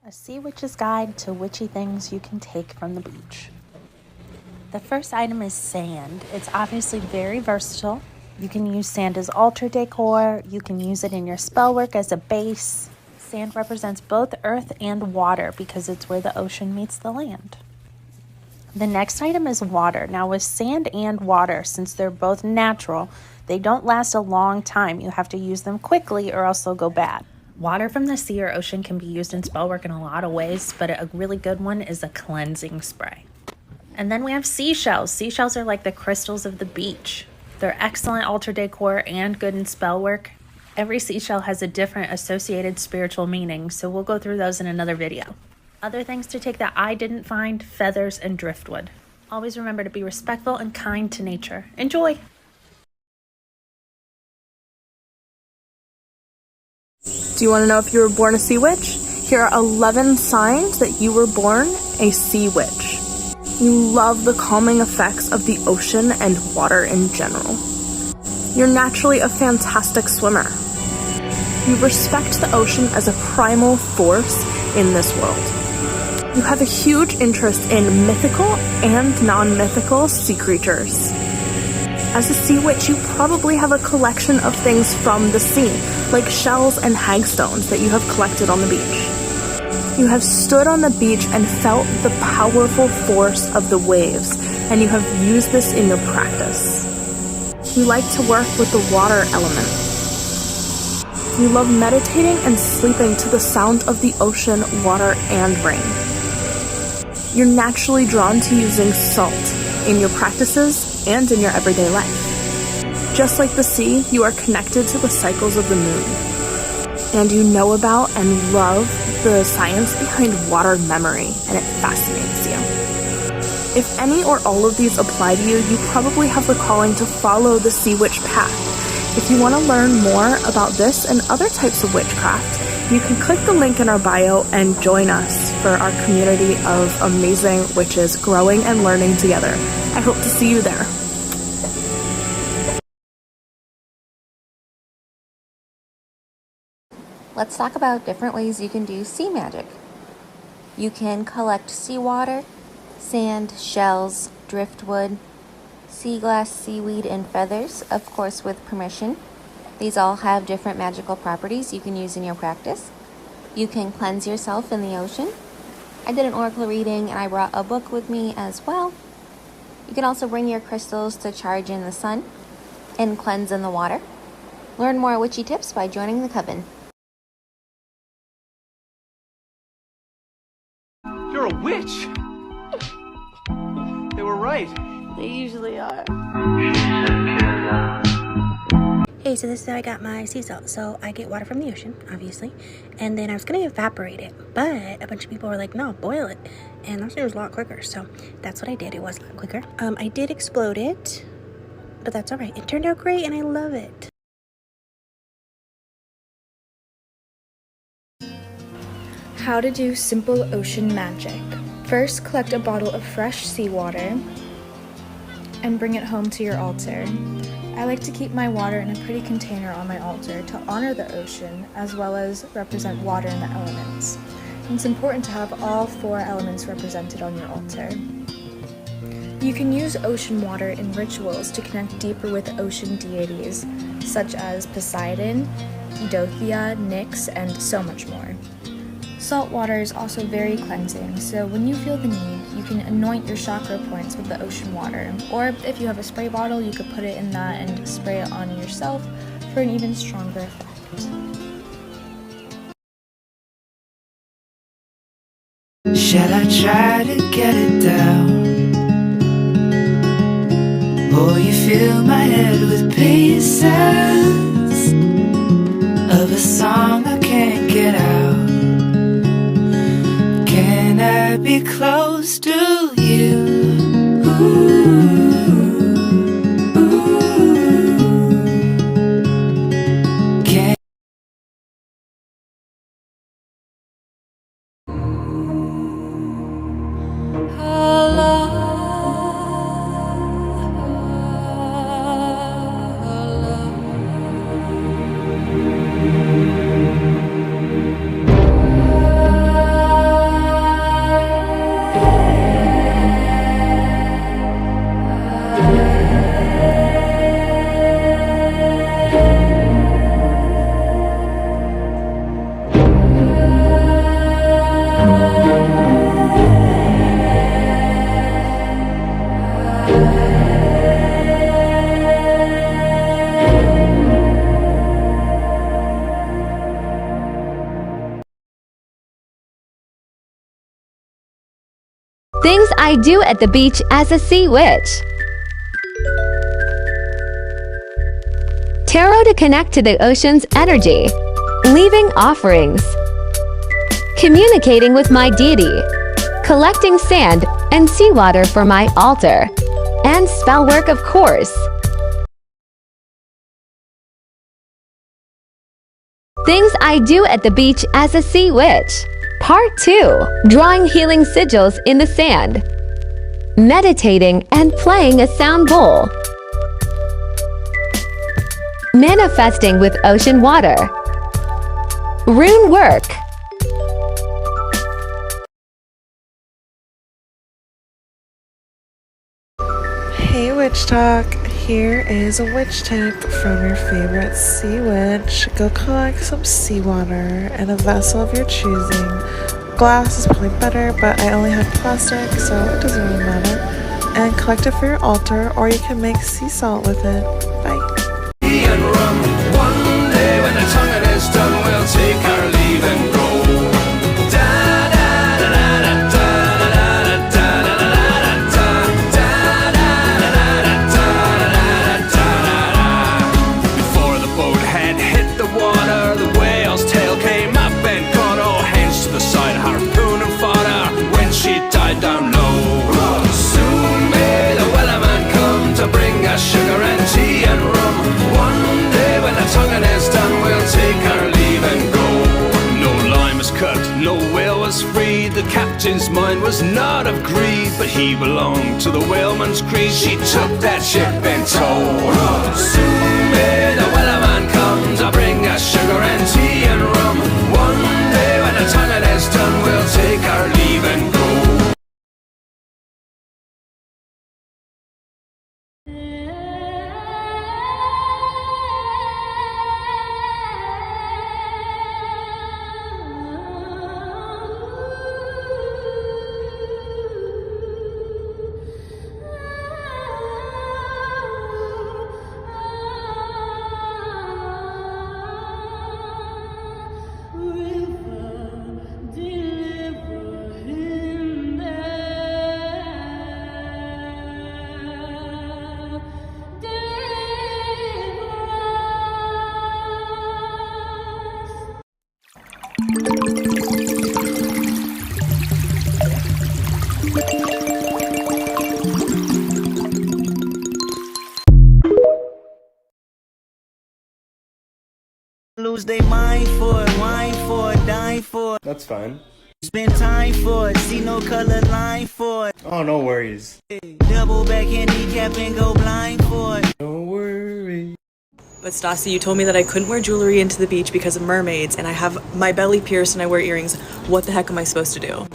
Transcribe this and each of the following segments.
A sea witch's guide to witchy things you can take from the beach. The first item is sand. It's obviously very versatile. You can use sand as altar decor. You can use it in your spell work as a base. Sand represents both earth and water because it's where the ocean meets the land. The next item is water. Now with sand and water, since they're both natural, they don't last a long time. You have to use them quickly or else they'll go bad. Water from the sea or ocean can be used in spellwork in a lot of ways, but a really good one is a cleansing spray. And then we have seashells. Seashells are like the crystals of the beach. They're excellent altar decor and good in spellwork. Every seashell has a different associated spiritual meaning, so we'll go through those in another video. Other things to take that I didn't find: feathers and driftwood. Always remember to be respectful and kind to nature. Enjoy! Do you want to know if you were born a sea witch? Here are 11 signs that you were born a sea witch. You love the calming effects of the ocean and water in general. You're naturally a fantastic swimmer. You respect the ocean as a primal force in this world. You have a huge interest in mythical and non-mythical sea creatures. As a sea witch, you probably have a collection of things from the sea, like shells and hagstones that you have collected on the beach. You have stood on the beach and felt the powerful force of the waves, and you have used this in your practice. You like to work with the water element. You love meditating and sleeping to the sound of the ocean, water, and rain. You're naturally drawn to using salt in your practices and in your everyday life. Just like the sea, you are connected to the cycles of the moon. And you know about and love the science behind water memory, and it fascinates you. If any or all of these apply to you, you probably have the calling to follow the sea witch path. If you want to learn more about this and other types of witchcraft, you can click the link in our bio and join us for our community of amazing witches growing and learning together. I hope to see you there. Let's talk about different ways you can do sea magic. You can collect seawater, sand, shells, driftwood, sea glass, seaweed, and feathers, of course with permission. These all have different magical properties you can use in your practice. You can cleanse yourself in the ocean. I did an oracle reading and I brought a book with me as well. You can also bring your crystals to charge in the sun and cleanse in the water. Learn more witchy tips by joining the coven. You're a witch! They were right. They usually are. Hey, so this is how I got my sea salt. So I get water from the ocean, obviously, and then I was gonna evaporate it, but a bunch of people were like, no, boil it, and that was a lot quicker, so that's what I did. It was a lot quicker. I did explode it, but that's all right. It turned out great, and I love it. How to do simple ocean magic. First, collect a bottle of fresh seawater and bring it home to your altar. I like to keep my water in a pretty container on my altar to honor the ocean as well as represent water in the elements. And it's important to have all 4 elements represented on your altar. You can use ocean water in rituals to connect deeper with ocean deities such as Poseidon, Eidothea, Nyx, and so much more. Salt water is also very cleansing, so when you feel the need, you can anoint your chakra points with the ocean water. Or if you have a spray bottle, you could put it in that and spray it on yourself for an even stronger effect. Shall I try to get it down? Or you fill my head with pieces of a song I can't get out? Can I be close to you? Ooh, Can Things I do at the beach as a sea witch. Tarot to connect to the ocean's energy. Leaving offerings. Communicating with my deity. Collecting sand and seawater for my altar. And spell work, of course. Things I do at the beach as a sea witch. Part 2. Drawing healing sigils in the sand. Meditating and playing a sound bowl. Manifesting with ocean water. Rune work. Hey Witch Talk, here is a witch tip from your favorite sea witch. Go collect some seawater in a vessel of your choosing. Glass is probably better, but I only have plastic, so it doesn't really matter. And collect it for your altar, or you can make sea salt with it. Bye. And rum. One day when the tonguing is done, we'll take our leave and go. Before the boat had hit the water, the whale's tail came up and caught all hands to the side, harpoon and fodder when she died down low. Soon may the wellerman come to bring us sugar and tea and rum. One day when the tonguing is done, we'll take our leave and go. No line was cut, no whale was freed. The captain's mind was not of greed, but he belonged to the whaleman's creed. She took that ship in tow. Soon may the wellerman come to bring us sugar and tea and rum. One day when the tonguing is done, we'll take our leave and go. Lose they mind for it, wine for it, dine for it. That's fine. Spend time for it, see no color line for it. Oh, no worries. Double back handicap and go blind for it. No worries. But Stassi, you told me that I couldn't wear jewelry into the beach because of mermaids, and I have my belly pierced and I wear earrings. What the heck am I supposed to do?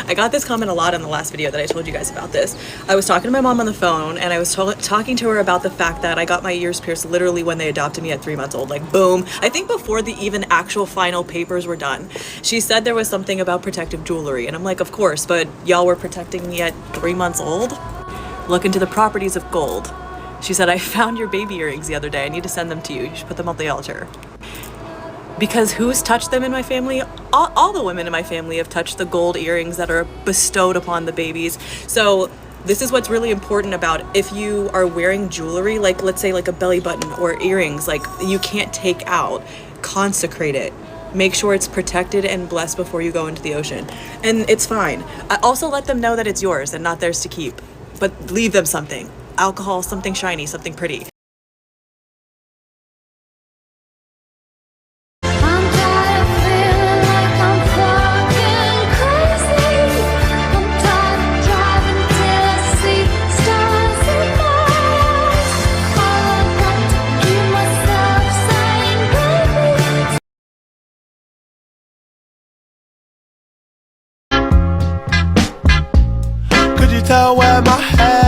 I got this comment a lot in the last video that I told you guys about this. I was talking to my mom on the phone, and I was talking to her about the fact that I got my ears pierced literally when they adopted me at 3 months old. Like, boom. I think before the even actual final papers were done. She said there was something about protective jewelry, and I'm like, of course, but y'all were protecting me at 3 months old? Look into the properties of gold. She said, I found your baby earrings the other day. I need to send them to you. You should put them on the altar. Because who's touched them in my family? All the women in my family have touched the gold earrings that are bestowed upon the babies. So this is what's really important about if you are wearing jewelry, like let's say like a belly button or earrings, like you can't take out, consecrate it. Make sure it's protected and blessed before you go into the ocean. And it's fine. I also let them know that it's yours and not theirs to keep. But leave them something. Alcohol, something shiny, something pretty. Tell where my head